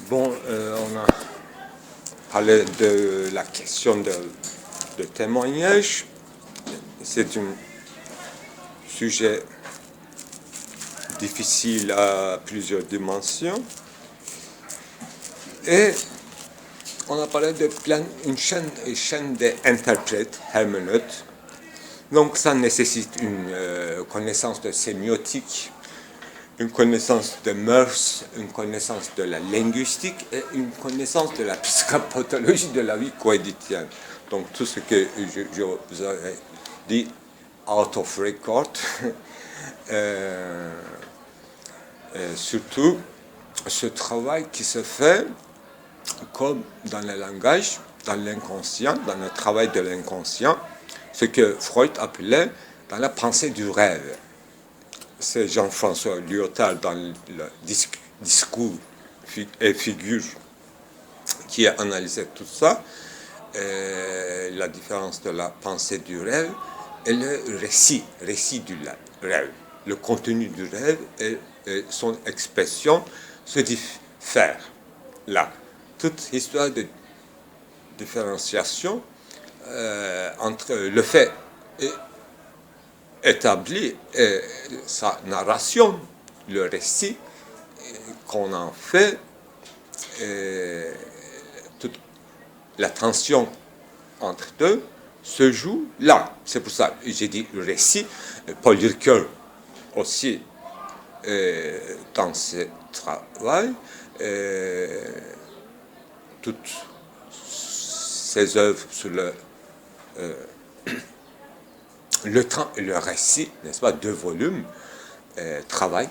Bon, on a parlé de la question de témoignage. C'est un sujet difficile à plusieurs dimensions. Et on a parlé de une chaîne d'interprètes, herméneutes. Donc ça nécessite une connaissance de sémiotique, une connaissance de mœurs, une connaissance de la linguistique et une connaissance de la psychopathologie de la vie coéditienne. Donc tout ce que je vous ai dit out of record, surtout ce travail qui se fait comme dans le langage, dans l'inconscient, dans le travail de l'inconscient, ce que Freud appelait dans la pensée du rêve. C'est Jean-François Lyotard dans le discours et figure qui a analysé tout ça, la différence de la pensée du rêve et le récit du rêve. Le contenu du rêve et son expression se diffèrent là. Toute histoire de différenciation entre le fait établi et sa narration, le récit qu'on en fait, toute la tension entre deux se joue là. C'est pour ça que j'ai dit récit. Paul Ricoeur aussi dans ce travail, toutes ses œuvres sur le temps et le récit, n'est-ce pas, deux volumes, travaillent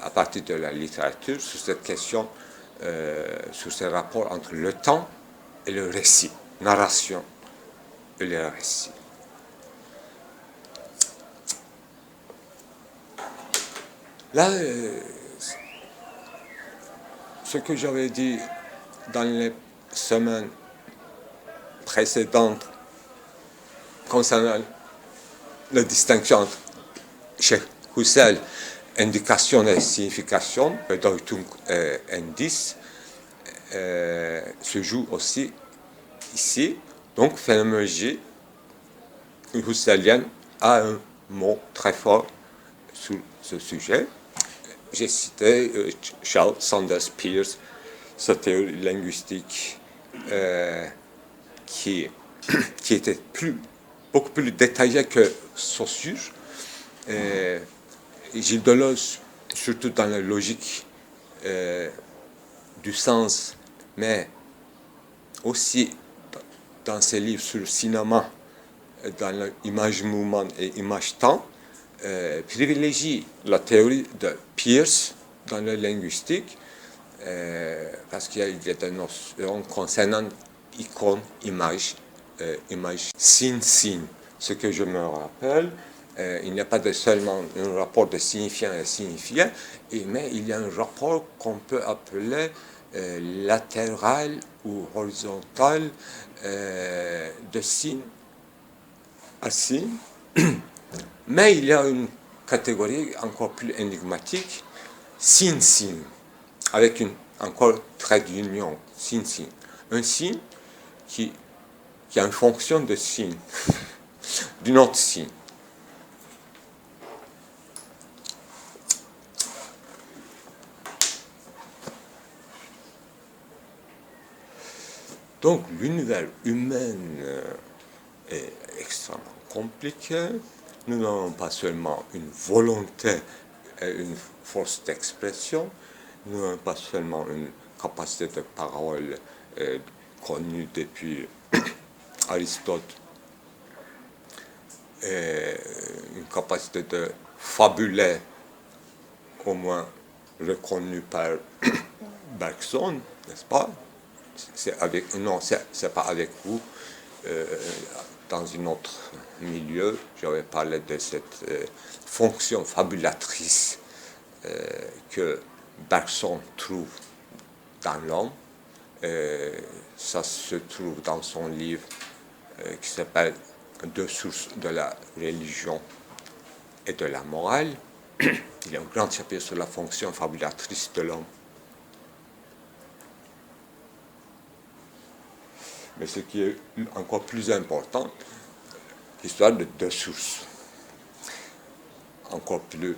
à partir de la littérature sur cette question, sur ce rapport entre le temps et le récit, narration et le récit. Là, ce que j'avais dit dans les semaines précédentes concernant la distinction entre chez Husserl, indication et signification, Bedeutung et Indice, se joue aussi ici. Donc, phénoménologie husserlienne a un mot très fort sur ce sujet. J'ai cité Charles Sanders Peirce, sa théorie linguistique qui était beaucoup plus détaillée que Saussure. Gilles Deleuze, surtout dans la logique du sens, mais aussi dans ses livres sur le cinéma, dans l'image-mouvement et image-temps, privilégie la théorie de Peirce dans la linguistique, parce qu'il y a des notions concernant icône, image, signe. Ce que je me rappelle, il n'y a pas seulement un rapport de signifiant et signifié, mais il y a un rapport qu'on peut appeler latéral ou horizontal de signe à signe. Mais il y a une catégorie encore plus énigmatique, signe, avec encore trait d'union, signe. Un signe qui a une fonction de signe, d'une autre signe. Donc l'univers humain est extrêmement compliqué. Nous n'avons pas seulement une volonté et une force d'expression, nous n'avons pas seulement une capacité de parole connue depuis Aristote, et une capacité de fabuler, au moins reconnue par Bergson, n'est-ce pas? C'est pas avec vous. Dans un autre milieu, j'avais parlé de cette fonction fabulatrice que Bergson trouve dans l'homme. Ça se trouve dans son livre qui s'appelle Deux sources de la religion et de la morale. Il y a un grand chapitre sur la fonction fabulatrice de l'homme. mais ce qui est encore plus important, l'histoire de deux sources. Encore plus.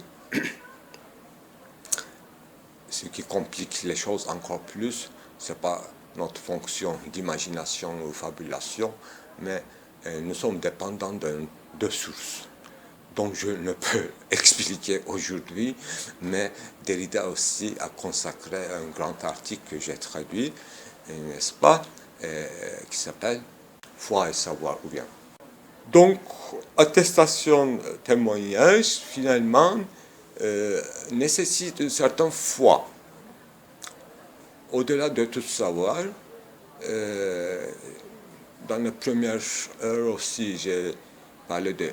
Ce qui complique les choses encore plus, ce n'est pas notre fonction d'imagination ou fabulation, mais nous sommes dépendants de deux sources. Donc je ne peux expliquer aujourd'hui, mais Derrida aussi a consacré un grand article que j'ai traduit, n'est-ce pas, qui s'appelle « Foi et savoir » ou bien. Donc, attestation, témoignage, finalement, nécessite une certaine foi. Au-delà de tout savoir, dans la première heure aussi, j'ai parlé de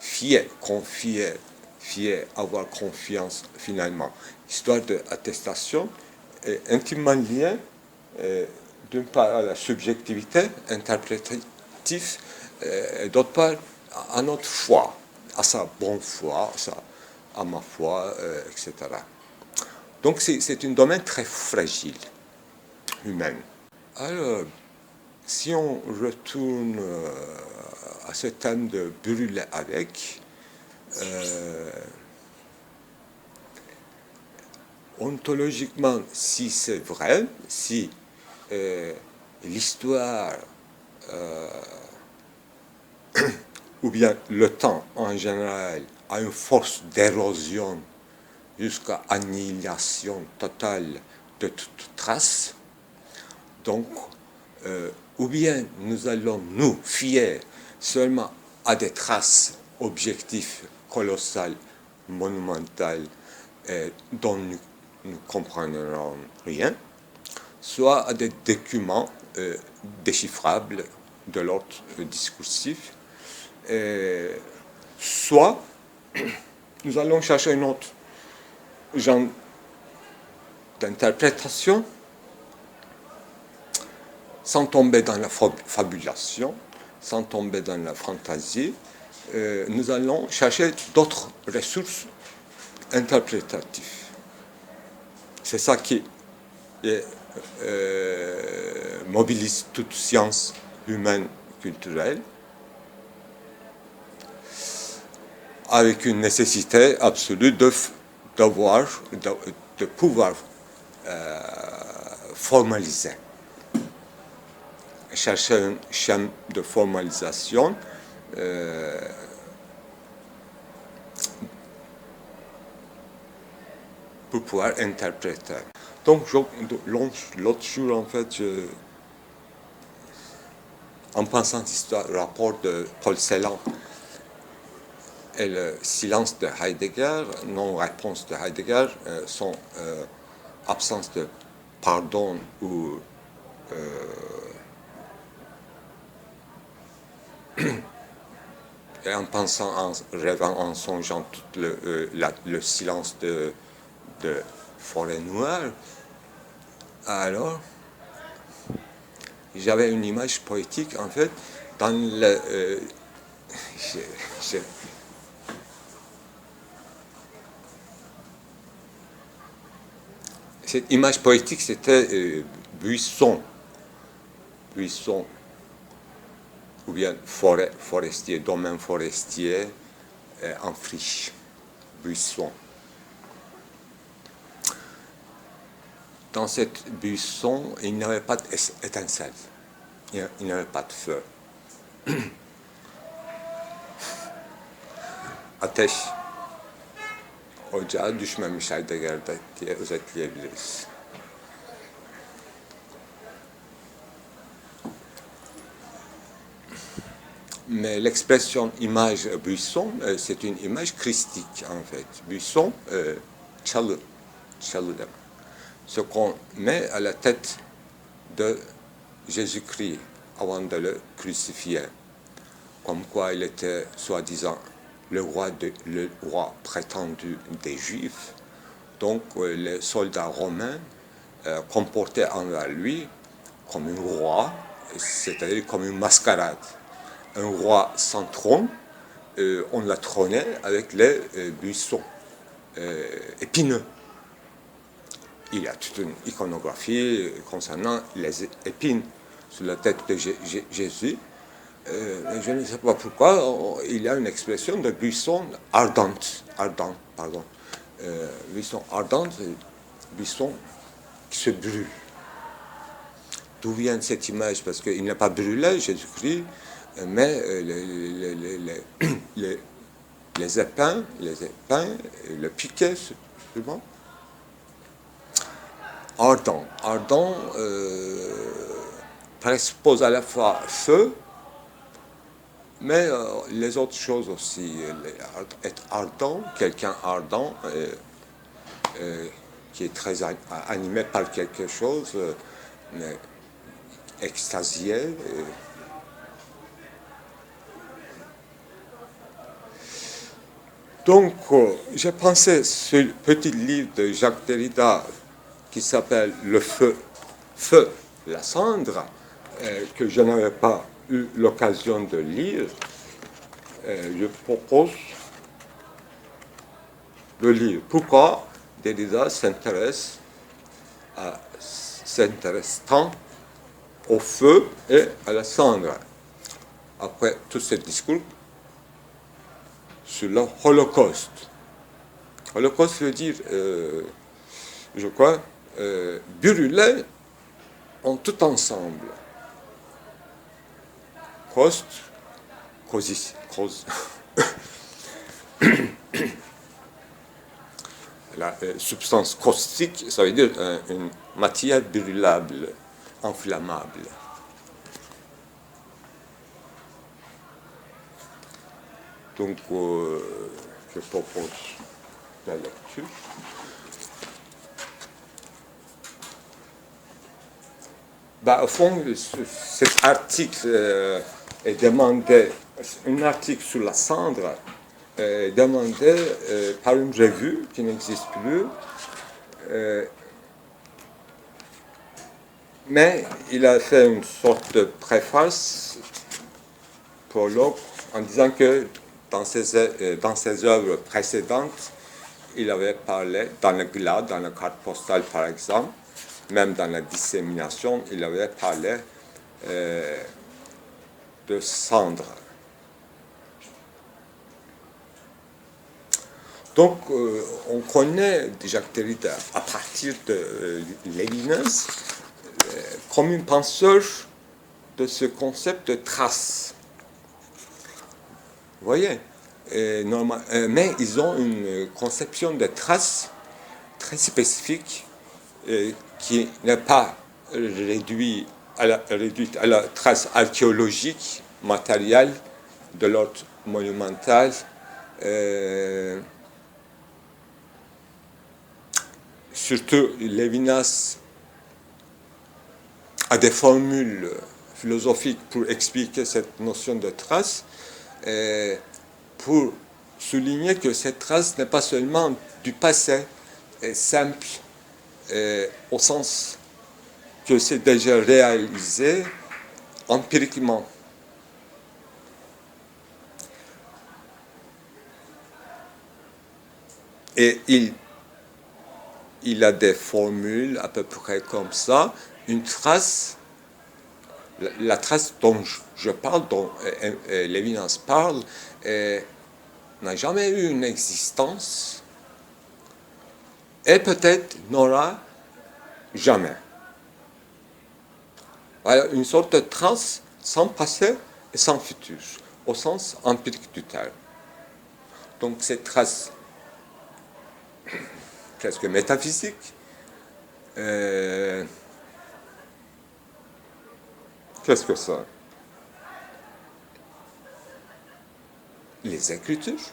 fier, confier, fier, avoir confiance finalement. L'histoire de l'attestation est intimement liée d'une part à la subjectivité interprétative et d'autre part à notre foi, à sa bonne foi, à ma foi, etc. Donc c'est un domaine très fragile, humain. Alors, si on retourne à ce thème de brûler avec, ontologiquement, si c'est vrai, si l'histoire ou bien le temps en général a une force d'érosion jusqu'à annihilation totale de toute trace, donc ou bien nous allons nous fier seulement à des traces objectives colossales, monumentales, dont nous ne comprendrons rien, soit à des documents déchiffrables de l'ordre discursif, soit nous allons chercher un autre genre d'interprétation sans tomber dans la fabulation, sans tomber dans la fantaisie. Nous allons chercher d'autres ressources interprétatives. C'est ça qui mobilise toute science humaine culturelle, avec une nécessité absolue de pouvoir formaliser. Chercher un schéma de formalisation pour pouvoir interpréter. Donc, l'autre jour, en fait, en pensant à ce rapport de Paul Celan et le silence de Heidegger, non-réponse de Heidegger, son absence de pardon ou et en pensant, en rêvant, en songeant tout le silence de Forêt Noire, alors j'avais une image poétique en fait dans le cette image poétique, c'était buisson, ou bien forestier, domaine forestier en friche, buisson. Dans cette buisson, il n'y avait pas d'étincelle, il n'y avait pas de feu. Ateş ocağa düşmemiş Heidegger'de diye özetleyebiliriz. Mais l'expression image buisson, c'est une image christique en fait. Buisson, çalı demek. Ce qu'on met à la tête de Jésus-Christ avant de le crucifier, comme quoi il était soi-disant le roi prétendu des Juifs. Donc les soldats romains comportaient envers lui comme un roi, c'est-à-dire comme une mascarade. Un roi sans trône, on l'a trôné avec les buissons épineux. Il y a toute une iconographie concernant les épines sur la tête de Jésus. Je ne sais pas pourquoi, il y a une expression de buisson ardent, pardon. Buisson ardent, buisson qui se brûle. D'où vient cette image? Parce qu'il n'a pas brûlé Jésus-Christ, mais les épins, le piquet, souvent, ardent. Ardent présuppose à la fois feu, mais les autres choses aussi. Être ardent, quelqu'un ardent, qui est très animé par quelque chose, mais extasié. Donc, j'ai pensé ce petit livre de Jacques Derrida qui s'appelle Le feu, la cendre, que je n'avais pas eu l'occasion de lire. Je propose de lire. Pourquoi Derrida s'intéresse tant au feu et à la cendre. Après tout ce discours sur le Holocauste. Holocauste veut dire, je crois, brûler en tout ensemble. La substance caustique, ça veut dire une matière brûlable, inflammable. Donc, je propose la lecture. Au fond, cet article est demandé, un article sur la cendre, est demandé par une revue qui n'existe plus, mais il a fait une sorte de préface, prologue, en disant que dans ses œuvres précédentes, il avait parlé, dans le glas, dans la carte postale par exemple, même dans la dissémination, il avait parlé de cendre. Donc, on connaît Jacques Derrida à partir de Lévinas comme un penseur de ce concept de trace. Vous voyez, mais ils ont une conception de trace très spécifique qui n'est pas réduite à la trace archéologique, matérielle, de l'ordre monumental. Surtout, Lévinas a des formules philosophiques pour expliquer cette notion de trace, pour souligner que cette trace n'est pas seulement du passé simple, au sens que c'est déjà réalisé empiriquement. Et il a des formules à peu près comme ça. Une trace, la trace dont je parle, dont Lévinas parle, n'a jamais eu une existence et peut-être n'aura jamais. Voilà, une sorte de trace sans passé et sans futur, au sens empirique du terme. Donc cette trace presque métaphysique, qu'est-ce que ça? Les Écritures,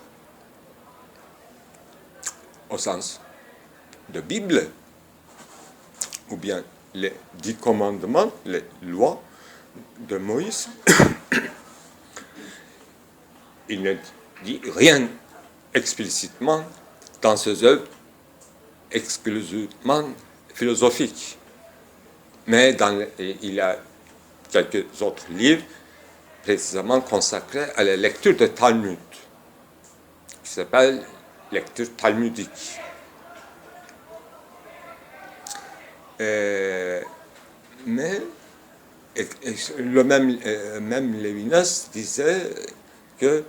au sens de Bible, ou bien les 10 commandements, les lois de Moïse. Il ne dit rien explicitement dans ses œuvres exclusivement philosophiques. Mais il y a quelques autres livres précisément consacrés à la lecture de Talmud, qui s'appelle lecture talmudique. Mais même Lévinas disait que,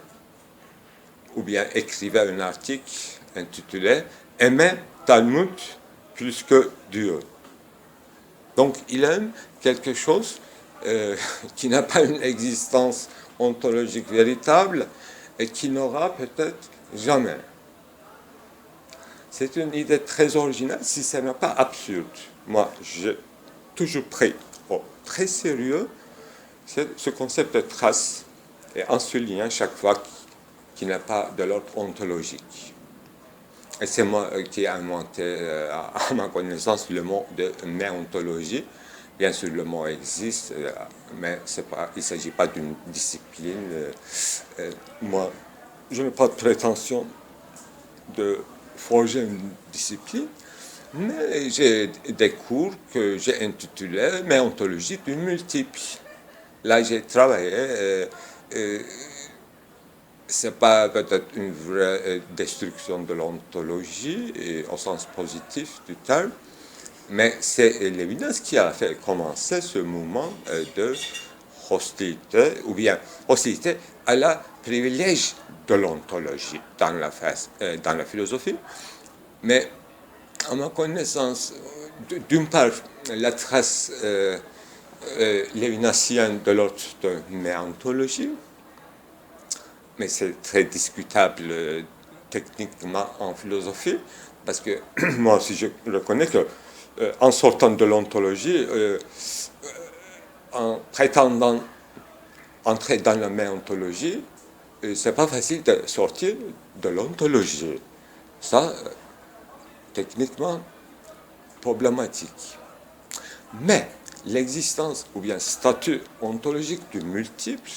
ou bien écrivait un article intitulé Aimer Talmud plus que Dieu. Donc il aime quelque chose qui n'a pas une existence ontologique véritable et qui n'aura peut-être jamais. C'est une idée très originale si ce n'est pas absurde. Moi, j'ai toujours pris au très sérieux ce concept de trace et en soulignant chaque fois qu'il n'est pas de l'ordre ontologique. Et c'est moi qui ai inventé, à ma connaissance, le mot de méontologie. Bien sûr, le mot existe, mais il ne s'agit pas d'une discipline. Moi, je n'ai pas de prétention de forger une discipline, mais j'ai des cours que j'ai intitulés Méontologie du multiple. Là, j'ai travaillé. C'est pas peut-être une vraie destruction de l'ontologie au sens positif du terme, mais c'est Lévinas qui a fait commencer ce mouvement de hostilité, ou bien hostilité à la privilège de l'ontologie dans la philosophie. Mais à ma connaissance, d'une part, la trace lévinasienne de l'ordre de méontologie, mais c'est très discutable techniquement en philosophie, parce que moi aussi je reconnais que en sortant de l'ontologie, en prétendant entrer dans la méontologie, c'est pas facile de sortir de l'ontologie. Ça, techniquement, problématique. Mais l'existence ou bien statut ontologique du multiple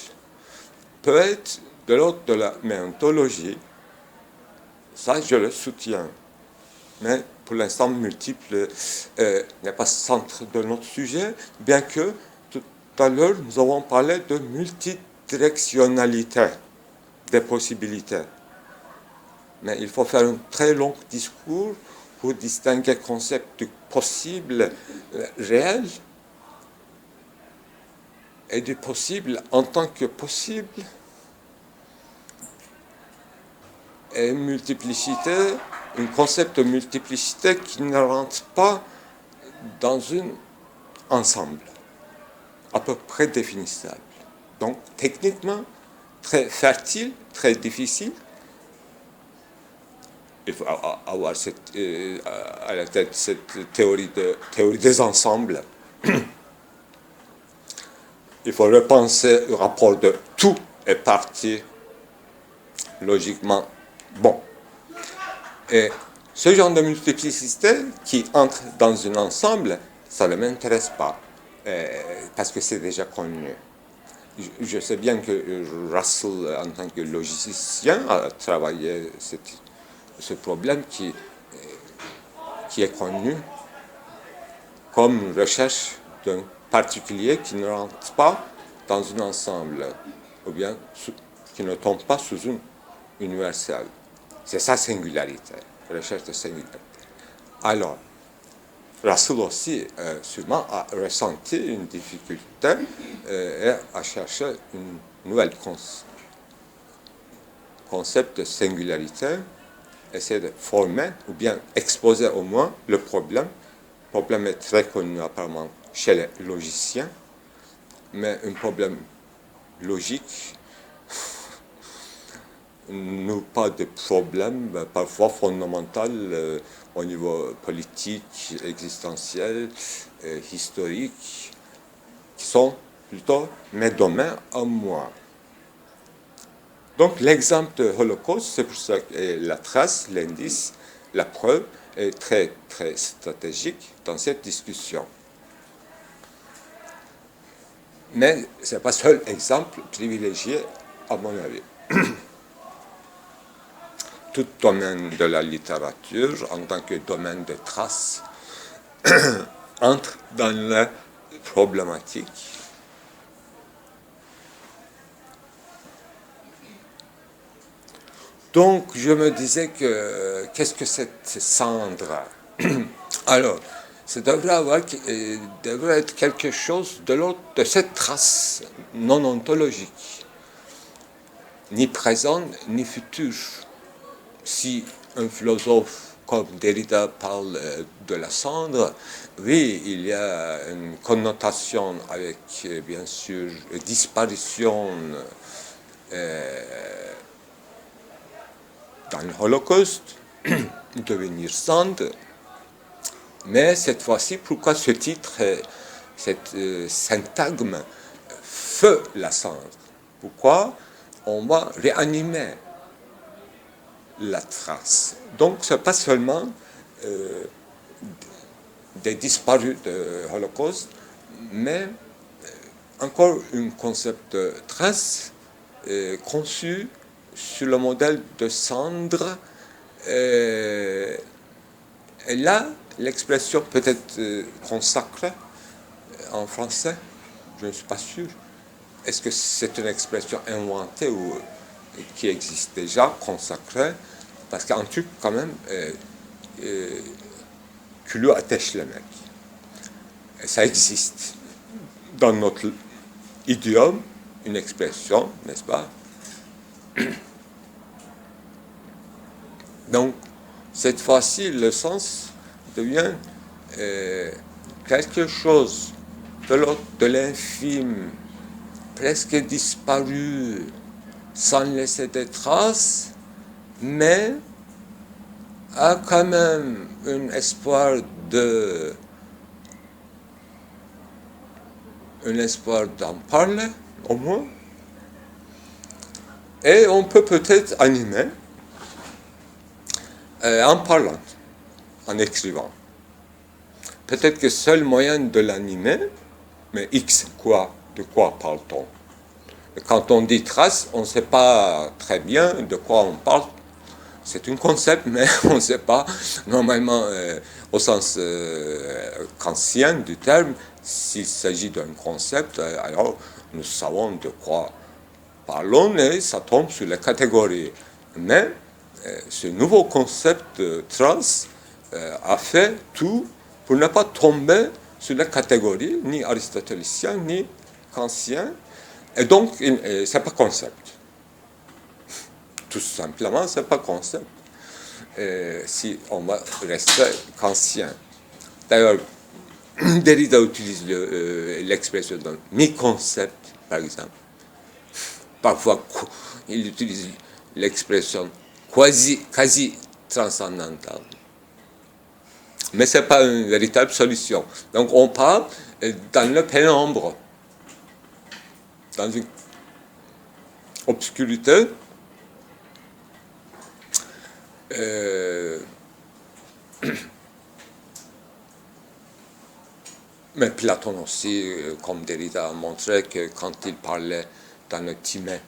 peut être de l'ordre de la méontologie. Ça, je le soutiens. Mais pour l'instant, multiple n'est pas centre de notre sujet, bien que tout à l'heure, nous avons parlé de multidirectionnalité des possibilités. Mais il faut faire un très long discours pour distinguer le concept du possible réel et du possible en tant que possible et multiplicité, un concept de multiplicité qui ne rentre pas dans un ensemble à peu près définissable. Donc techniquement, très fertile, très difficile. Il faut avoir à la tête cette théorie des ensembles. Il faut repenser le rapport de tout et partie logiquement bon. Et ce genre de multiplicité qui entre dans un ensemble, ça ne m'intéresse pas, parce que c'est déjà connu. Je sais bien que Russell, en tant que logicien, a travaillé ce problème qui est connu comme recherche d'un particulier qui ne rentre pas dans un ensemble, ou bien qui ne tombe pas sous une universelle. C'est sa singularité, recherche de singularité. Alors, Russell aussi, sûrement, a ressenti une difficulté et a cherché une nouvelle concept de singularité, essayer de former, ou bien exposer au moins le problème. Le problème est très connu apparemment chez les logiciens, mais un problème logique, nous pas de problèmes parfois fondamentaux au niveau politique, existentiel, historique, qui sont plutôt mes domaines à moi. Donc l'exemple de Holocauste, c'est pour ça que la trace, l'indice, la preuve est très, très stratégique dans cette discussion. Mais ce n'est pas le seul exemple privilégié à mon avis. Tout domaine de la littérature, en tant que domaine de traces, entre dans la problématique. Donc, je me disais que qu'est-ce que cette cendre? Alors, ça devrait être quelque chose de l'ordre de cette trace non ontologique, ni présent ni futur. Si un philosophe comme Derrida parle de la cendre, oui, il y a une connotation avec, bien sûr, disparition dans le Holocauste, devenir cendre. Mais cette fois-ci, pourquoi ce titre, cette syntagme, feu la cendre? Pourquoi on va réanimer la trace? Donc, ce n'est pas seulement des disparus de Holocauste, mais encore un concept de trace conçu sur le modèle de cendre. Et là, l'expression peut-être consacrée en français, je ne suis pas sûr. Est-ce que c'est une expression inventée ou qui existe déjà, consacrée? Parce qu'en turc, quand même, külü ateşlemek. Ça existe dans notre idiome, une expression, n'est-ce pas? Donc, cette fois-ci, le sens devient quelque chose de l'infime, presque disparu, sans laisser de traces, mais a quand même un espoir d'en parler, au moins. Et on peut peut-être animer en parlant, en écrivant. Peut-être que seul moyen de l'animer, mais X, quoi, de quoi parle-t-on? Quand on dit trace, on ne sait pas très bien de quoi on parle. C'est un concept, mais on ne sait pas, normalement, au sens kantien du terme, s'il s'agit d'un concept, alors nous savons de quoi parlons et ça tombe sur les catégories. Mais ce nouveau concept de trace a fait tout pour ne pas tomber sur les catégories, ni aristotéliciens, ni kantiens, et donc c'est pas concept. Tout simplement, c'est pas concept. Si on va rester kantien. D'ailleurs, Derrida utilise l'expression d'un mi-concept, par exemple. Parfois, il utilise l'expression quasi-transcendantale. Mais ce n'est pas une véritable solution. Donc, on parle dans le pénombre, dans une obscurité. Mais Platon aussi, comme Derrida a montré que quand il parlait dans le Timée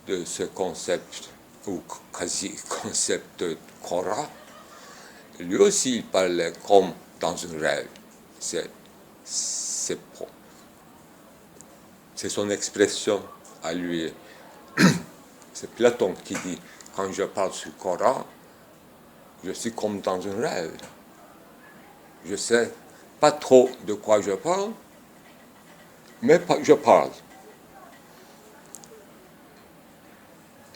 de ce concept, ou quasi-concept de Cora, lui aussi il parlait comme dans un rêve. C'est son expression à lui. C'est Platon qui dit, quand je parle sur Cora, je suis comme dans un rêve. Je ne sais pas trop de quoi je parle, mais je parle.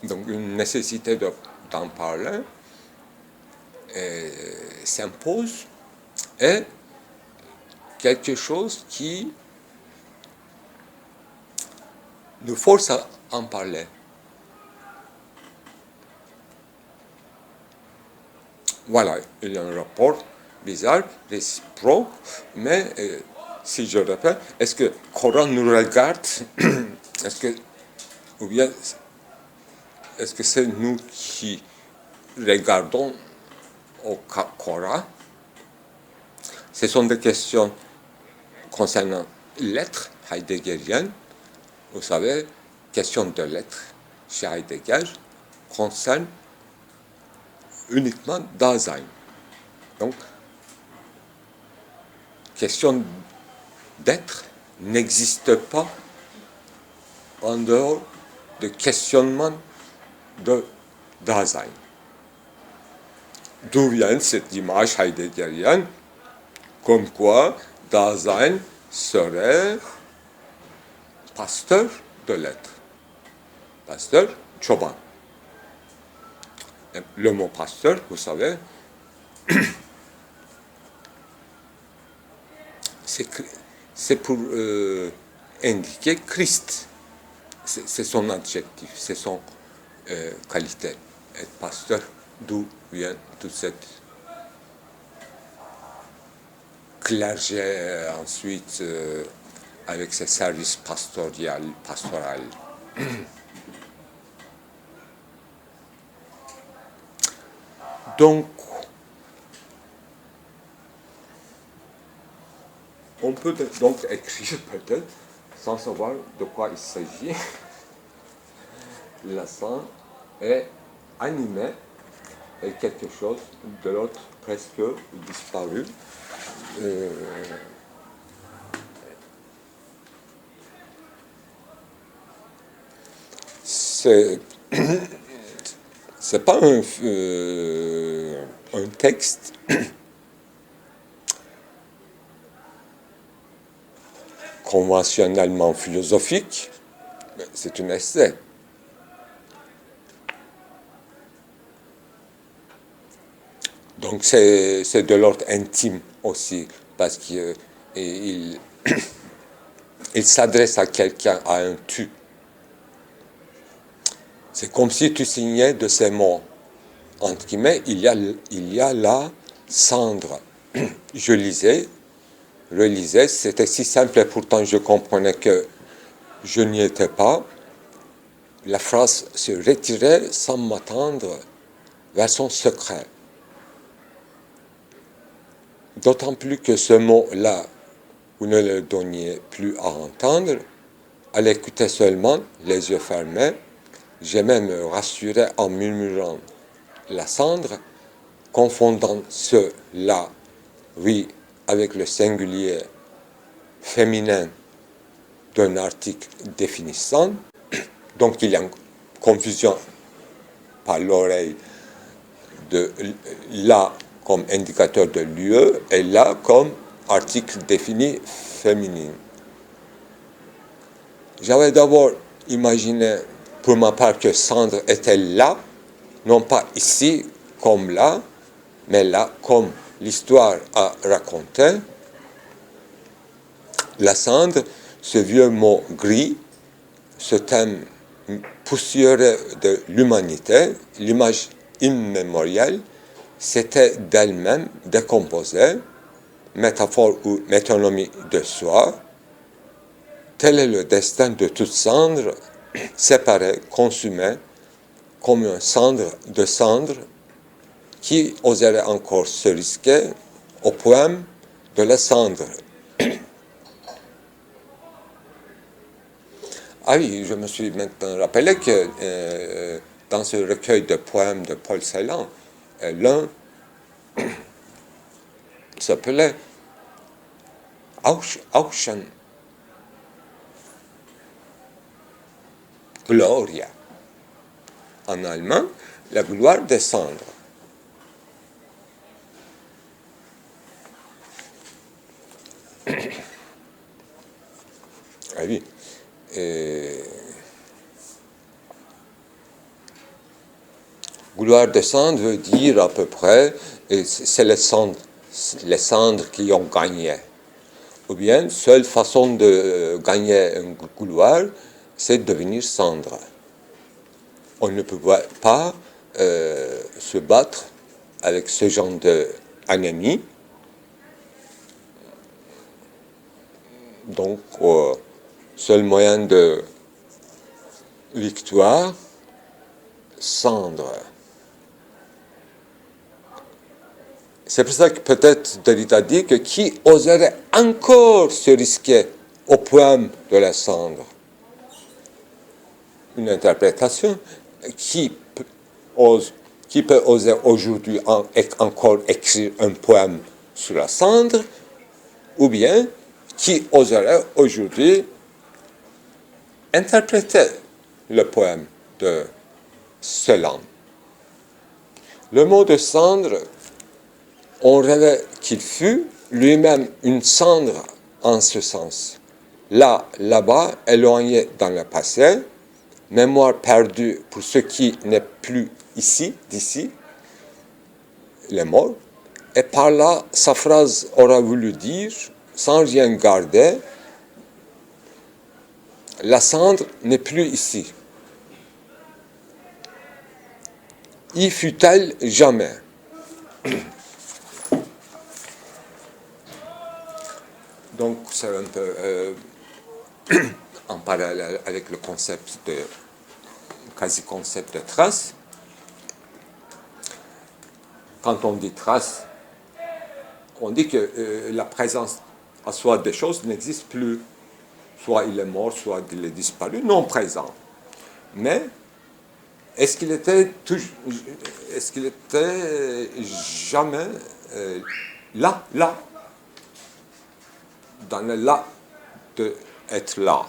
Donc une nécessité d'en parler s'impose, et quelque chose qui nous force à en parler. Voilà, il y a un rapport bizarre, réciproque, mais si je répète, est-ce que Coran nous regarde? Ou bien est-ce que c'est nous qui regardons au Coran? Ce sont des questions concernant l'être heideggerien. Vous savez, question de l'être chez Heidegger concerne uniquement Dasein. Donc, question d'être n'existe pas en dehors de questionnement de Dasein. D'où vient cette image heideggerienne Comme quoi, Dasein serait pasteur de l'être. Pasteur, çoban. Le mot pasteur, vous savez, c'est pour indiquer Christ. C'est son adjectif, c'est son qualité. Être pasteur, d'où vient toute cette clergé ensuite avec ses services pastoral. Donc, on peut donc écrire peut-être, sans savoir de quoi il s'agit, la sang est animé et quelque chose de l'autre presque disparu. C'est pas un texte conventionnellement philosophique, c'est un essai. Donc c'est de l'ordre intime aussi, parce qu'il il s'adresse à quelqu'un, à un tu. C'est comme si tu signais de ces mots. Entre guillemets, il y a la cendre. Je lisais, relisais, c'était si simple et pourtant je comprenais que je n'y étais pas. La phrase se retirait sans m'attendre vers son secret. D'autant plus que ce mot-là, vous ne le donniez plus à entendre, à l'écouter seulement, les yeux fermés, j'ai même rassuré en murmurant la cendre, confondant ce-là, oui, avec le singulier féminin d'un article définissant. Donc il y a une confusion par l'oreille de là comme indicateur de lieu et là comme article défini féminin. J'avais d'abord imaginé pour ma part que cendre était là, non pas ici comme là, mais là comme l'histoire a raconté. La cendre, ce vieux mot gris, ce thème poussiéreux de l'humanité, l'image immémoriale, s'était d'elle-même décomposée, métaphore ou métonymie de soi. Tel est le destin de toute cendre, séparée, consumée, comme une cendre de cendre, qui oserait encore se risquer au poème de la cendre. Ah oui, je me suis maintenant rappelé que dans ce recueil de poèmes de Paul Celan, l'un s'appelait Auschen Gloria. En allemand, la gloire des cendres. Ah oui. Gloire des cendres veut dire à peu près, c'est les cendres qui ont gagné. Ou bien, seule façon de gagner une gloire, c'est de devenir cendre. On ne peut pas se battre avec ce genre d'ennemi. Donc, seul moyen de victoire, cendre. C'est pour ça que peut-être Derrida dit que qui oserait encore se risquer au poème de la cendre? Une interprétation qui peut oser aujourd'hui encore écrire un poème sur la cendre, ou bien qui oserait aujourd'hui interpréter le poème de Celan. Le mot de cendre, on rêvait qu'il fût lui-même une cendre en ce sens. Là, là-bas, éloigné dans le passé, mémoire perdue pour ce qui n'est plus ici, d'ici, les morts, et par là, sa phrase aura voulu dire, sans rien garder, la cendre n'est plus ici. Y fut-elle jamais? Donc, c'est un peu en parallèle avec le concept de quasi-concept de trace. Quand on dit trace, on dit que la présence à soi des choses n'existe plus. Soit il est mort, soit il est disparu, non présent. Mais est-ce qu'il était jamais là, dans le là de être là,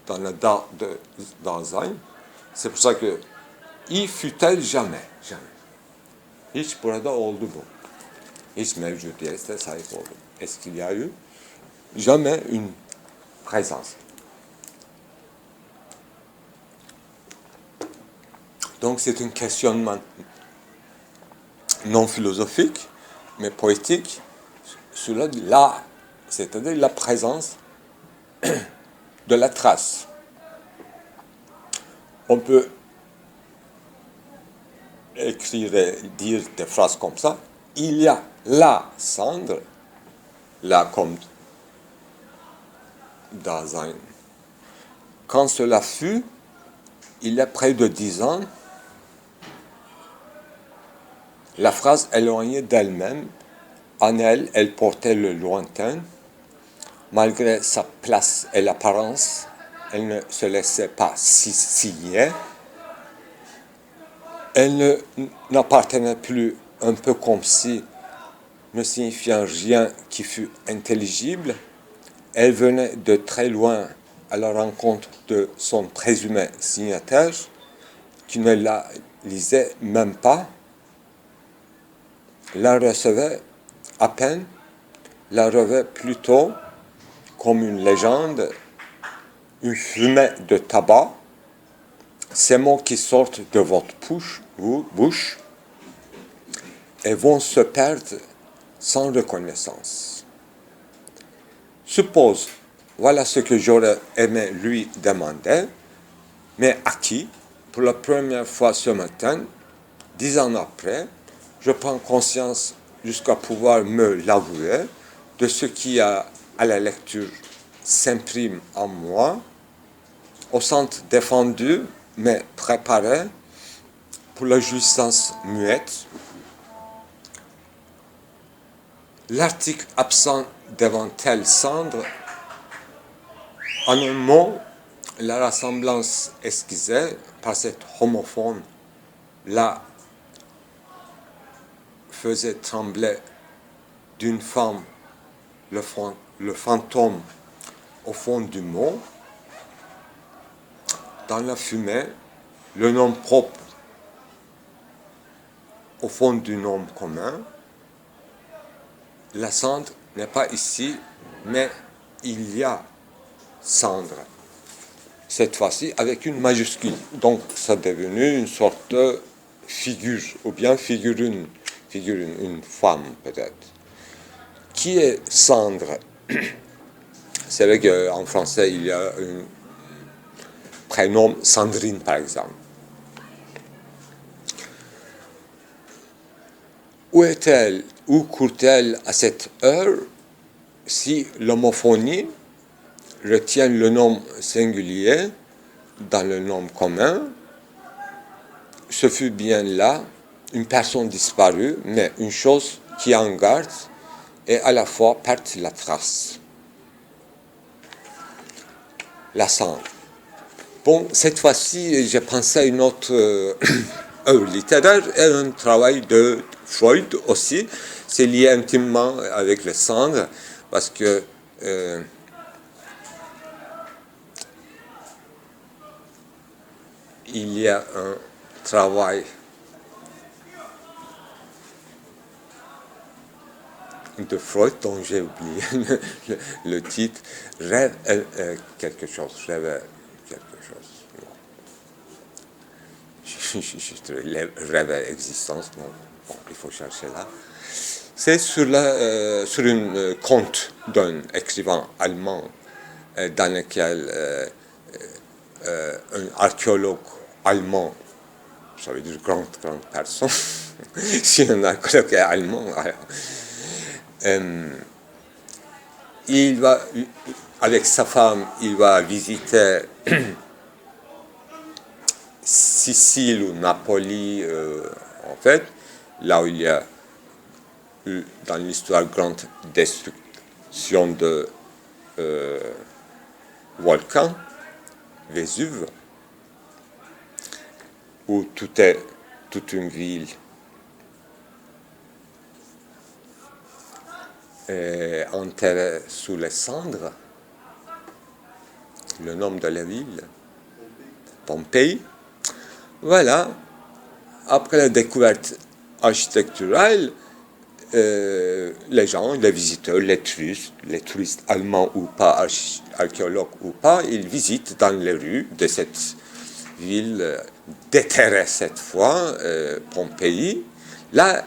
dans le da de Dasein? C'est pour ça que y fut-elle jamais, jamais. Hiç burada oldu bu. Hiç mevcudiyete sahip oldu. Est-ce qu'il y a eu jamais une présence? Donc c'est un questionnement non philosophique, mais poétique, sur le là, c'est-à-dire la présence de la trace. On peut écrire et dire des phrases comme ça. Il y a la cendre, là comme Dasein. Quand cela fut, il y a près de 10 ans, la phrase éloignée d'elle-même, en elle, elle portait le lointain. Malgré sa place et l'apparence, elle ne se laissait pas scier. Elle n'appartenait plus, un peu comme si, ne signifiant rien qui fût intelligible. Elle venait de très loin à la rencontre de son présumé signataire, qui ne la lisait même pas, la recevait à peine, la revêt plutôt comme une légende, une fumée de tabac, ces mots qui sortent de votre bouche et vont se perdre sans reconnaissance. Suppose, voilà ce que j'aurais aimé lui demander, mais à qui, pour la première fois ce matin, 10 ans après, je prends conscience jusqu'à pouvoir me l'avouer de ce qui, à la lecture, s'imprime en moi, au centre défendu, mais préparé pour la jouissance muette. L'article absent devant telle cendre, en un mot, la ressemblance esquissée par cet homophone là faisait trembler d'une femme le fantôme au fond du mot, dans la fumée, le nom propre au fond du nom commun. La cendre n'est pas ici, mais il y a cendre. Cette fois-ci avec une majuscule. Donc ça est devenu une sorte de figure, ou bien figurine, une femme peut-être. Qui est cendre? C'est vrai qu'en français, il y a un prénom Sandrine, par exemple. Où est-elle? Où court-elle à cette heure si l'homophonie retient le nom singulier dans le nom commun? Ce fut bien là une personne disparue, mais une chose qui en garde et à la fois perd la trace. La cendre. Bon, cette fois-ci, j'ai pensé à une autre œuvre littéraire et un travail de Freud aussi. C'est lié intimement avec les cendres parce que il y a un travail de Freud dont j'ai oublié le titre, rêve quelque chose, rêve quelque chose. Rêve à existence, bon, il faut chercher là. C'est sur une conte d'un écrivain allemand dans lequel un archéologue allemand, ça veut dire grande personne, si un archéologue est allemand, il va, avec sa femme, il va visiter Sicile ou Napoli, en fait, là où il y a eu dans l'histoire grande destruction de volcans, Vésuve, où toute une ville est enterrée sous les cendres. Le nom de la ville, Pompéi. Voilà, après la découverte architecturale, les gens, les visiteurs, les touristes allemands ou pas, archéologues ou pas, ils visitent dans les rues de cette ville déterrée cette fois, Pompéi. Là,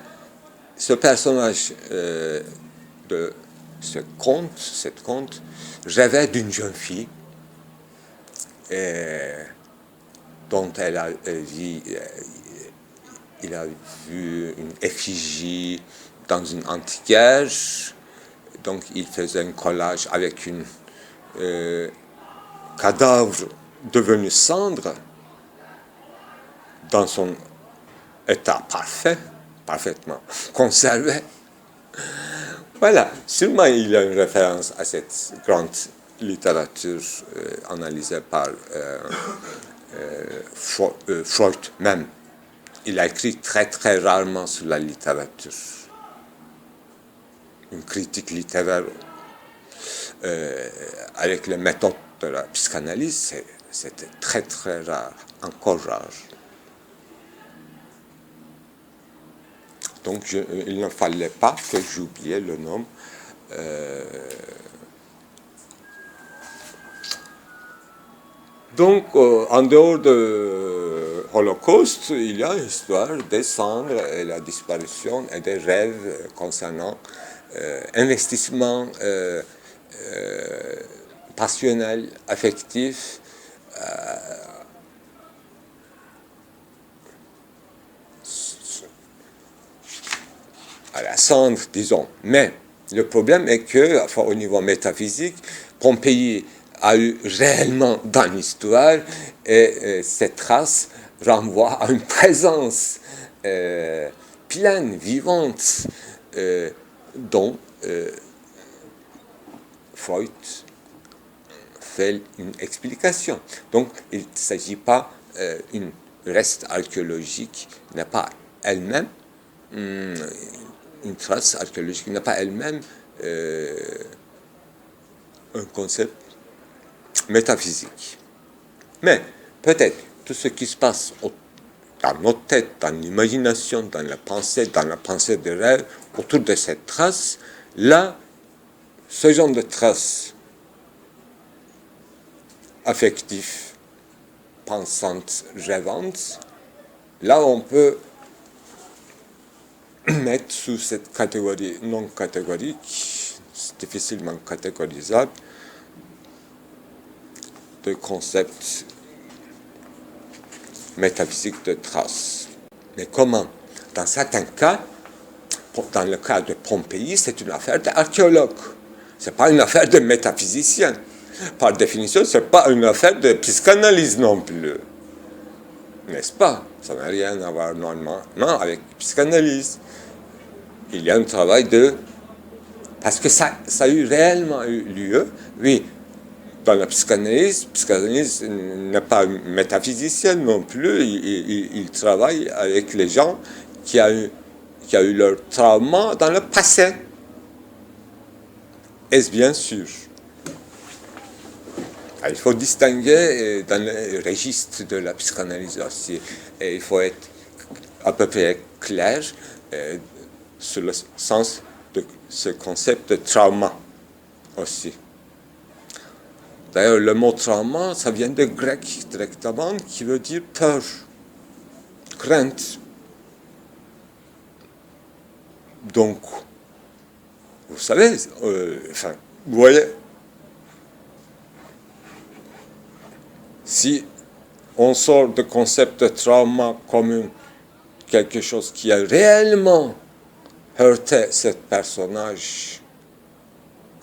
ce personnage de cette conte, rêvait d'une jeune fille dont il a vu une effigie dans une antiquaire, donc il faisait un collage avec une cadavre devenu cendre dans son état parfaitement conservé. Voilà, sûrement il y a une référence à cette grande littérature analysée par Freud même. Il a écrit très très rarement sur la littérature. Une critique littéraire avec les méthodes de la psychanalyse, c'était très très rare, encore rare. Donc il ne fallait pas que j'oubliais le nom. Donc, en dehors de Holocauste, il y a l'histoire des cendres et la disparition et des rêves concernant investissement passionnel, affectif, à la cendre, disons. Mais le problème est que, enfin, au niveau métaphysique, Pompéi a eu réellement dans l'histoire et ces traces renvoient à une présence pleine, vivante, dont Freud fait une explication. Donc, il ne s'agit pas une reste archéologique n'est pas elle-même une trace archéologique n'est pas elle-même un concept métaphysique. Mais peut-être tout ce qui se passe dans notre tête, dans l'imagination, dans la pensée des rêves, autour de cette trace, là, ce genre de traces affectives, pensantes, rêvantes, là on peut mettre sous cette catégorie non catégorique, difficilement catégorisable, de concepts métaphysiques de traces. Mais comment? Dans certains cas, dans le cas de Pompéi, c'est une affaire d'archéologue. Ce n'est pas une affaire de métaphysicien. Par définition, ce n'est pas une affaire de psychanalyse non plus. N'est-ce pas? Ça n'a rien à voir normalement avec psychanalyse. Il y a un travail parce que ça a eu réellement eu lieu, oui, dans la psychanalyse n'est pas métaphysicienne non plus, il travaille avec les gens qui a eu leur trauma dans le passé. Est-ce bien sûr? Il faut distinguer dans le registre de la psychanalyse aussi, et il faut être à peu près clair sur le sens de ce concept de trauma aussi. D'ailleurs, le mot trauma, ça vient de grec directement, qui veut dire peur, crainte. Donc, vous savez, vous voyez, si on sort du concept de trauma comme quelque chose qui a réellement heurté ce personnage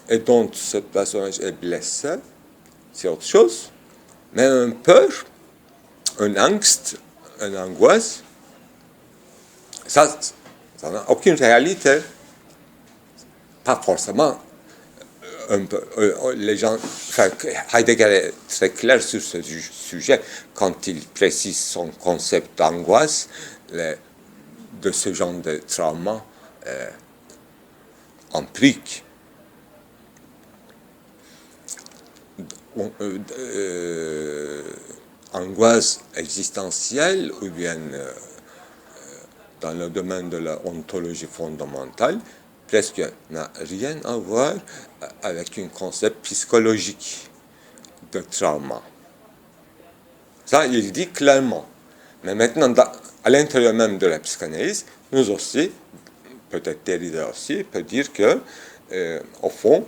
et dont ce personnage est blessé, c'est autre chose. Mais une peur, une angst, une angoisse, ça n'a aucune réalité. Pas forcément. Les gens, Heidegger est très clair sur ce sujet quand il précise son concept d'angoisse, de ce genre de trauma empirique. Angoisse existentielle ou bien dans le domaine de la ontologie fondamentale, presque n'a rien à voir avec un concept psychologique de trauma. Ça, il dit clairement. Mais maintenant, à l'intérieur même de la psychanalyse, nous aussi, peut-être Derrida aussi, peut dire que, au fond,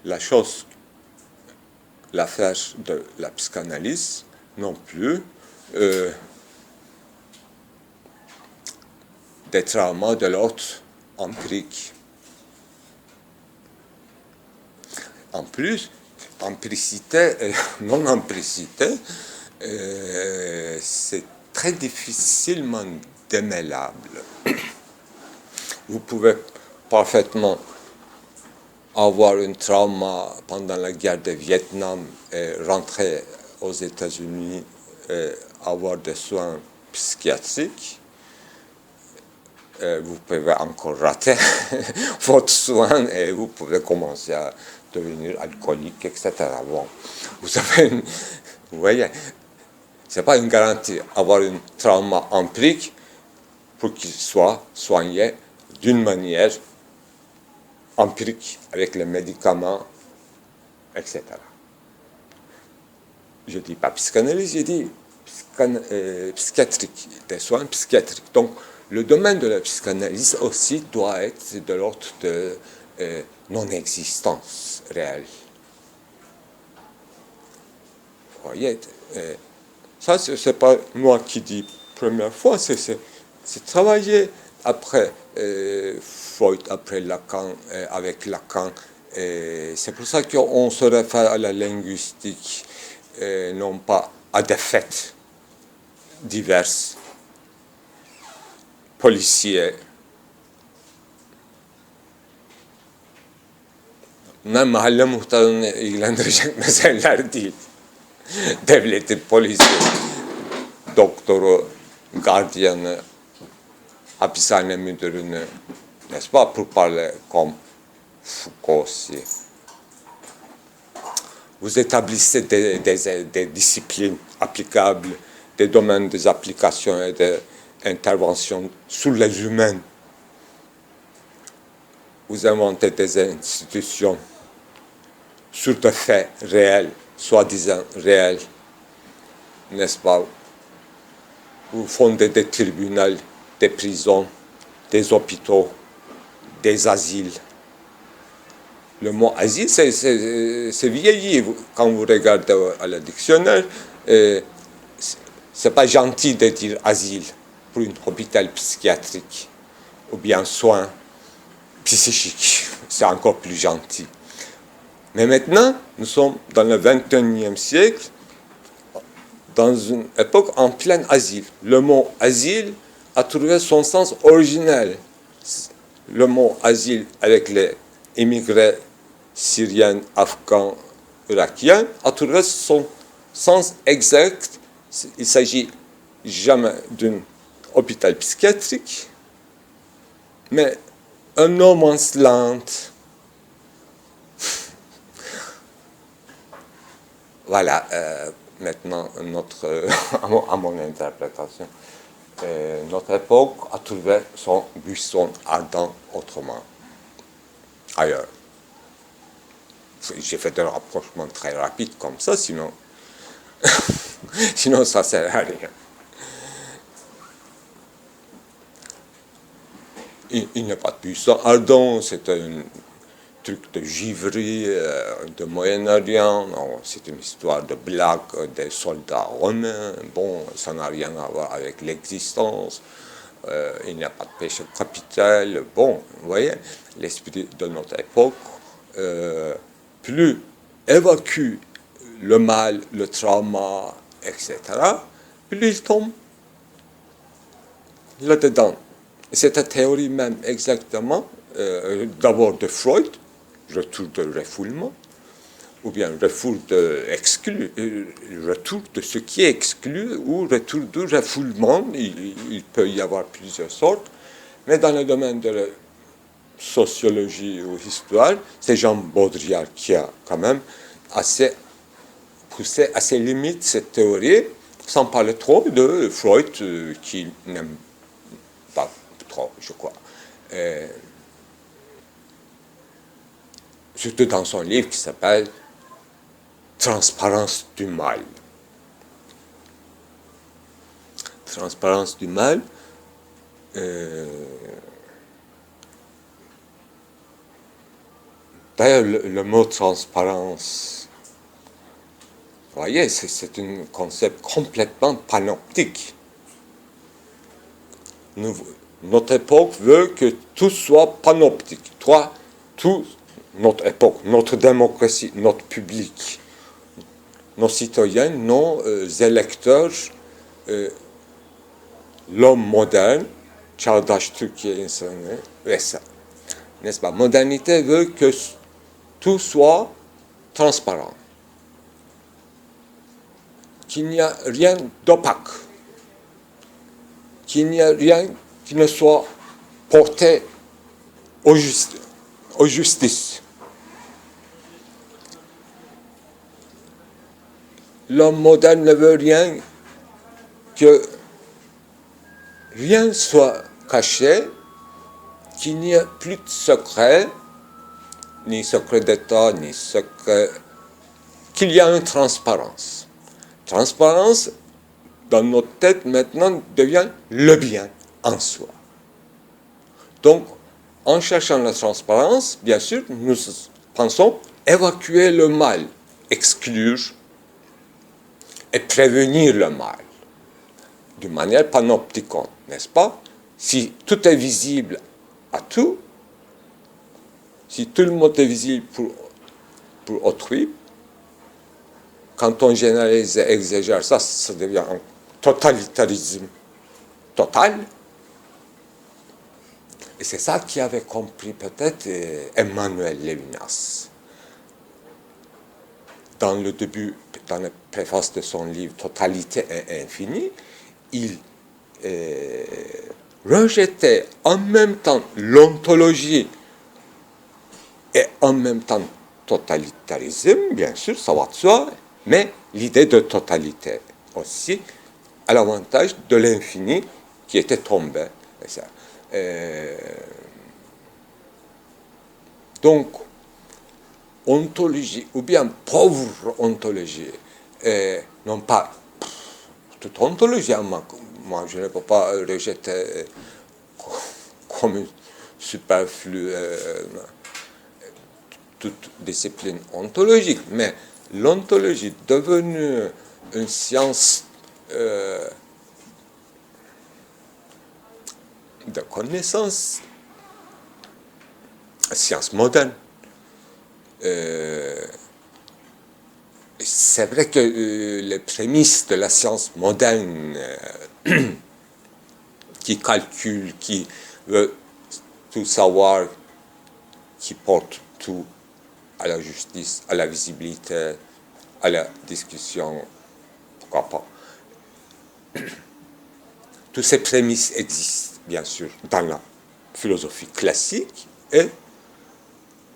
l'affaire de la psychanalyse non plus des traumas de l'ordre empirique. En plus, empiricité et non-empiricité, c'est très difficilement démêlable. Vous pouvez parfaitement avoir un trauma pendant la guerre de Vietnam et rentrer aux États-Unis et avoir des soins psychiatriques. Vous pouvez encore rater votre soin et vous pouvez commencer à devenir alcoolique, etc. Bon, vous voyez, ce n'est pas une garantie avoir un trauma empirique pour qu'il soit soigné d'une manière empirique avec les médicaments, etc. Je ne dis pas psychanalyse, je dis psychiatrique, des soins psychiatriques. Donc, le domaine de la psychanalyse aussi doit être de l'ordre de non-existence réelle. Vous voyez, ça, ce n'est pas moi qui dis première fois, c'est travailler après Freud, après Lacan, avec Lacan. C'est pour ça qu'on se réfère à la linguistique, non pas à des faits divers, policiers. Bunlar mahalle muhtarını ilgilendirecek meseleler değil. Devleti, polisi, doktoru, gardiyanı, hapishane müdürünü, n'est-ce pas, pour parler comme Foucault aussi. Vous établissez des disciplines applicables, des domaines des applications et des interventions sur les humains. Vous inventez des institutions sur des faits réels, soi-disant réels, n'est-ce pas? Vous fondez des tribunaux, des prisons, des hôpitaux, des asiles. Le mot asile, c'est vieilli. Quand vous regardez à la dictionnaire, c'est pas gentil de dire asile pour un hôpital psychiatrique ou bien soins psychiques. C'est encore plus gentil. Mais maintenant, nous sommes dans le XXIe siècle, dans une époque en plein asile. Le mot asile a trouvé son sens originel. Le mot asile avec les immigrés syriens, afghans, irakiens a trouvé son sens exact. Il s'agit jamais d'un hôpital psychiatrique, mais un no man's land. Voilà, maintenant, à mon interprétation. notre époque a trouvé son buisson ardent autrement, ailleurs. J'ai fait un rapprochement très rapide comme ça, sinon, sinon ça ne sert à rien. Il n'y a pas de buisson ardent, c'est un truc de givrerie de Moyen-Orient, c'est une histoire de blague des soldats romains, bon, ça n'a rien à voir avec l'existence. Il n'y a pas de péché capital. Bon, vous voyez, l'esprit de notre époque, plus évacue le mal, le trauma, etc., plus il tombe là-dedans. Cette théorie même exactement, d'abord de Freud, retour de refoulement, ou bien retour de retour de ce qui est exclu, ou retour du refoulement. Il peut y avoir plusieurs sortes, mais dans le domaine de la sociologie ou histoire, c'est Jean Baudrillard qui a quand même assez poussé à ses limites cette théorie, sans parler trop de Freud, qui n'aime pas trop, je crois. Surtout dans son livre qui s'appelle Transparence du mal. Transparence du mal. D'ailleurs, le mot transparence, vous voyez, c'est un concept complètement panoptique. Notre époque veut que tout soit panoptique. Tout, notre époque, notre démocratie, notre public, nos citoyens, nos électeurs, l'homme moderne, çağdaş Türkiye insanı vesaire. N'est-ce pas? Modernité veut que tout soit transparent, qu'il n'y a rien d'opaque, qu'il n'y a rien qui ne soit porté aux justice. L'homme moderne ne veut rien que rien soit caché, qu'il n'y ait plus de secret, ni secret d'État, ni secret, qu'il y a une transparence. Transparence, dans notre tête maintenant, devient le bien en soi. Donc, en cherchant la transparence, bien sûr, nous pensons évacuer le mal, exclure et prévenir le mal, d'une manière panopticon, n'est-ce pas? Si tout est visible à tout, si tout le monde est visible pour autrui, quand on généralise et exagère ça, ça devient un totalitarisme total. Et c'est ça qu'avait compris peut-être Emmanuel Levinas. Dans le début, dans la préface de son livre Totalité et Infini, il rejetait en même temps l'ontologie et en même temps totalitarisme, bien sûr, ça va de soi, mais l'idée de totalité aussi, à l'avantage de l'infini qui était tombé. Donc, ontologie, ou bien pauvre ontologie, non pas toute ontologie, moi je ne peux pas rejeter comme une superflue toute discipline ontologique, mais l'ontologie devenue une science de connaissance, science moderne. C'est vrai que les prémices de la science moderne qui calcule, qui veut tout savoir, qui porte tout à la justice, à la visibilité, à la discussion, pourquoi pas. Toutes ces prémices existent, bien sûr, dans la philosophie classique et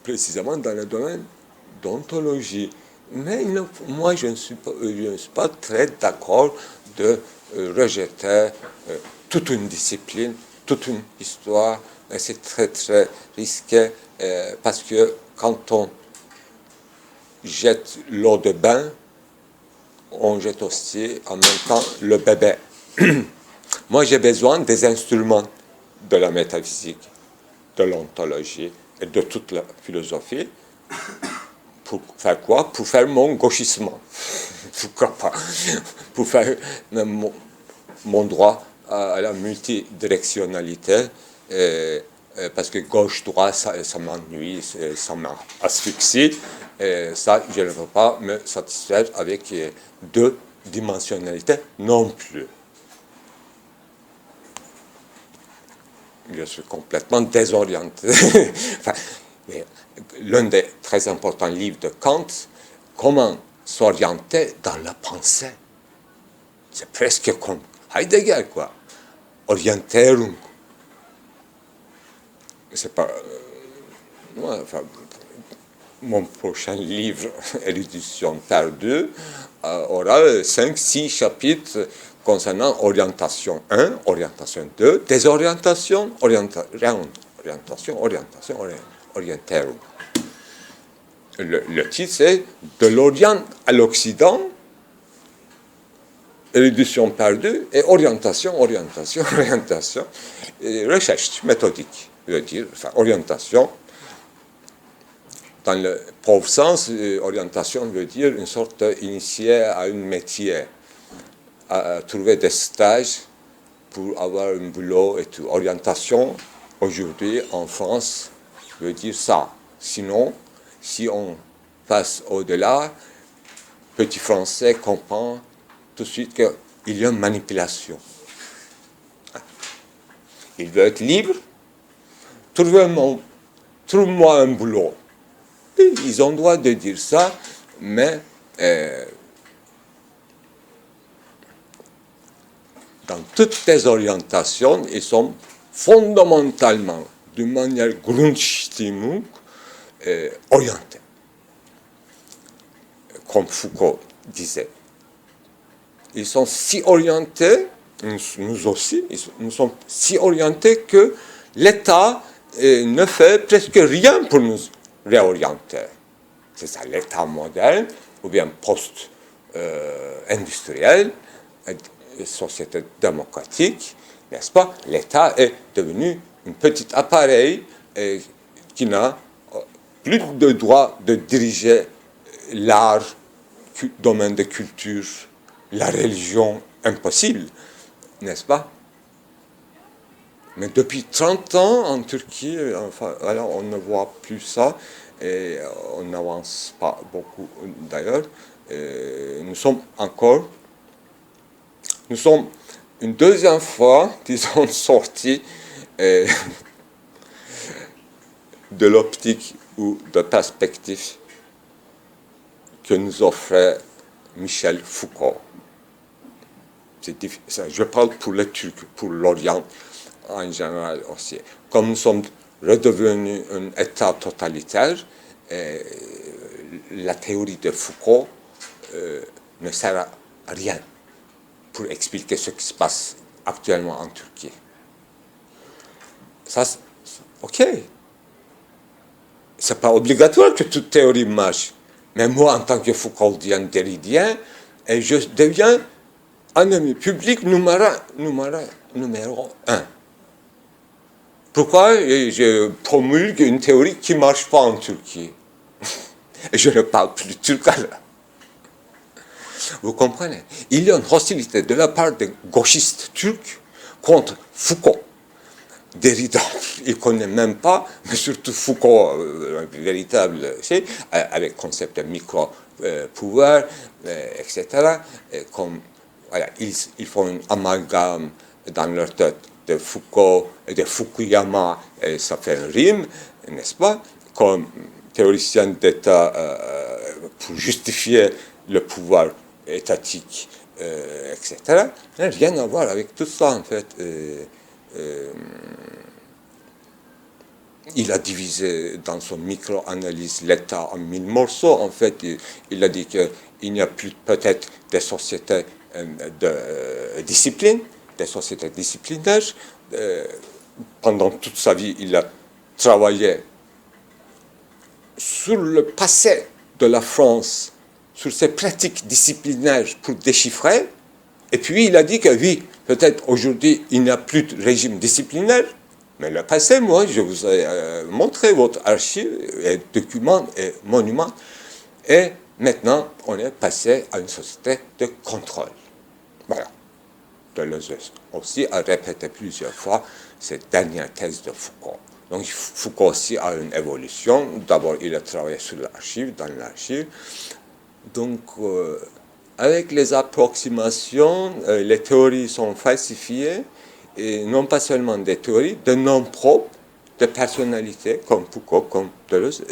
précisément dans le domaine d'ontologie. Mais moi, je ne suis pas très d'accord de rejeter toute une discipline, toute une histoire, et c'est très très risqué parce que quand on jette l'eau de bain, on jette aussi en même temps le bébé. Moi, j'ai besoin des instruments de la métaphysique, de l'ontologie et de toute la philosophie. Pour faire quoi? Pour faire mon gauchissement. Pourquoi pas? Pour faire mon droit à la multidirectionnalité. Parce que gauche-droite, ça m'ennuie, ça m'asphyxie. Ça, je ne veux pas me satisfaire avec deux dimensionnalités non plus. Je suis complètement désorienté. Enfin, l'un des très importants livres de Kant, comment s'orienter dans la pensée. C'est presque comme Heidegger, quoi. Orientierung. C'est pas... enfin, mon prochain livre, Érudition perdue, aura 5-6 chapitres concernant orientation 1, orientation 2, désorientation, orientation, orientierung. Le titre, c'est De l'Orient à l'Occident, érudition perdue et orientation. Et recherche méthodique, je veux dire, enfin, orientation. Dans le pauvre sens, orientation veut dire une sorte d'initié à un métier, à trouver des stages pour avoir un boulot et tout. Orientation, aujourd'hui, en France, veut dire ça. Sinon, si on passe au-delà, petit français comprend tout de suite qu'il y a une manipulation. Il veut être libre, trouve-moi un boulot. Et ils ont le droit de dire ça, mais dans toutes les orientations, ils sont fondamentalement, d'une manière Grundstimmung, orientés. Comme Foucault disait. Ils sont si orientés, nous aussi, nous sommes si orientés que l'État ne fait presque rien pour nous réorienter. C'est ça, l'État moderne, ou bien post-industriel, société démocratique, n'est-ce pas? L'État est devenu un petit appareil qui n'a plus de droit de diriger l'art, domaine de culture, la religion, impossible, n'est-ce pas? Mais depuis 30 ans, en Turquie, enfin, alors on ne voit plus ça, et on n'avance pas beaucoup d'ailleurs. Nous sommes une deuxième fois, disons, sortis de l'optique ou de perspective que nous offrait Michel Foucault. Je parle pour les Turcs, pour l'Orient en général aussi. Comme nous sommes redevenus un État totalitaire, la théorie de Foucault ne sert à rien pour expliquer ce qui se passe actuellement en Turquie. Ça, ok. C'est pas obligatoire que toute théorie marche. Mais moi, en tant que Foucaultien déridien, je deviens ennemi public numéro 1. Pourquoi je promulgue une théorie qui ne marche pas en Turquie? Et je ne parle plus turc alors. Vous comprenez? Il y a une hostilité de la part des gauchistes turcs contre Foucault. Derrida, il ne connaît même pas, mais surtout Foucault, un véritable, avec le concept de micro-pouvoir, etc. Comme, voilà, ils font un amalgame dans leur tête de Foucault et de Fukuyama, et ça fait un rime, n'est-ce pas? Comme théoricien d'État pour justifier le pouvoir étatique, etc. Rien à voir avec tout ça, en fait. Il a divisé dans son micro-analyse l'État en 1000 morceaux. En fait, il a dit qu'il n'y a plus peut-être des sociétés de discipline, des sociétés disciplinaires. Pendant toute sa vie, il a travaillé sur le passé de la France, sur ses pratiques disciplinaires pour déchiffrer. Et puis il a dit que oui, peut-être aujourd'hui il n'y a plus de régime disciplinaire, mais le passé, moi, je vous ai montré votre archive, et documents et monuments, et maintenant on est passé à une société de contrôle. Voilà. Deleuze aussi a répété plusieurs fois cette dernière thèse de Foucault. Donc Foucault aussi a une évolution. D'abord, il a travaillé sur l'archive, dans l'archive. Donc, avec les approximations, les théories sont falsifiées, et non pas seulement des théories, de noms propres, de personnalités comme Foucault, comme Deleuze,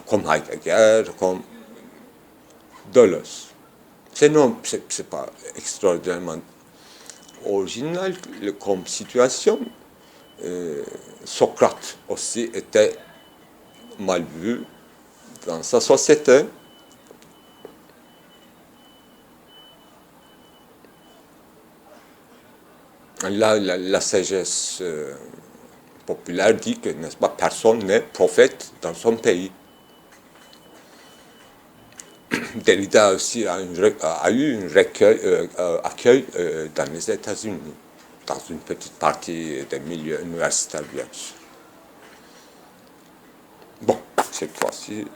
comme Heidegger, comme Deleuze. C'est pas extraordinairement original comme situation. Socrate aussi était mal vu dans sa société. Là, la sagesse populaire dit que, n'est-ce pas, personne n'est prophète dans son pays. Derrida aussi a eu un accueil dans les États-Unis, dans une petite partie des milieux universitaires, bien sûr. Bon, cette fois-ci,